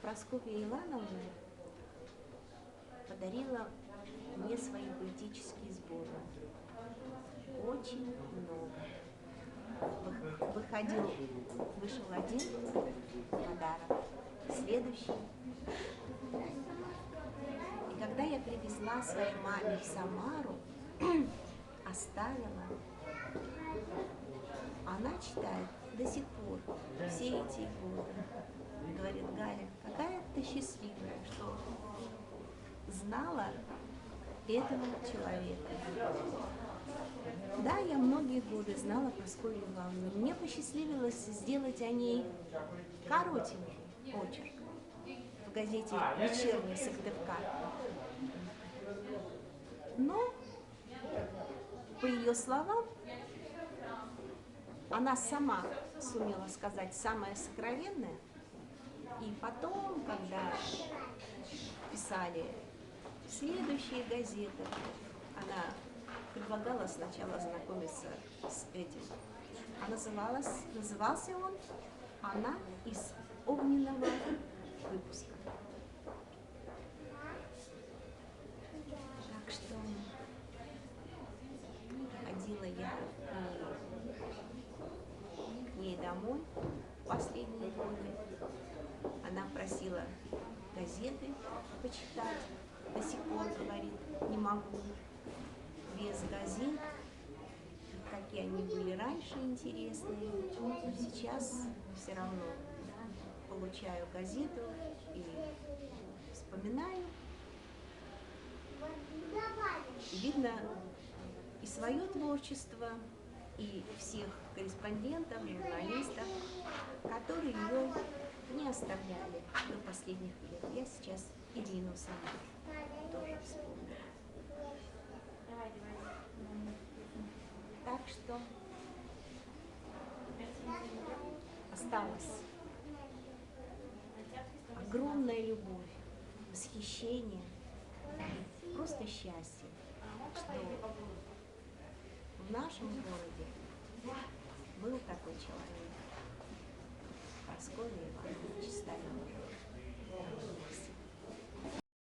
Прасковья Ивановна подарила мне свои поэтические сборы. Очень много. Вышел один подарок, следующий. И когда я привезла своей маме в Самару, оставила, она читает до сих пор, все эти годы. Говорит: Галя, какая ты счастливая, что знала этого человека. Да, я многие годы знала Прасковью Ивановну. Мне посчастливилось сделать о ней коротенький очерк в газете «Вечерний Сыктывкар». Но, по ее словам, она сама сумела сказать самое сокровенное. И потом, когда писали следующие газеты, она предлагала сначала ознакомиться с этим. А назывался он «Она из огненного выпуска». Так что ходила я к ней домой последние годы. Она просила газеты почитать. До сих пор говорит: не могу без газет, какие они были раньше интересные, но сейчас все равно получаю газету и вспоминаю. И видно и свое творчество, и всех корреспондентов, журналистов, которые ее не оставляли до последних лет. Я сейчас Ирину сама тоже вспомнила. Так что осталась огромная любовь, восхищение и просто счастье, что в нашем городе был такой человек, Прасковья Ивановна Чисталина.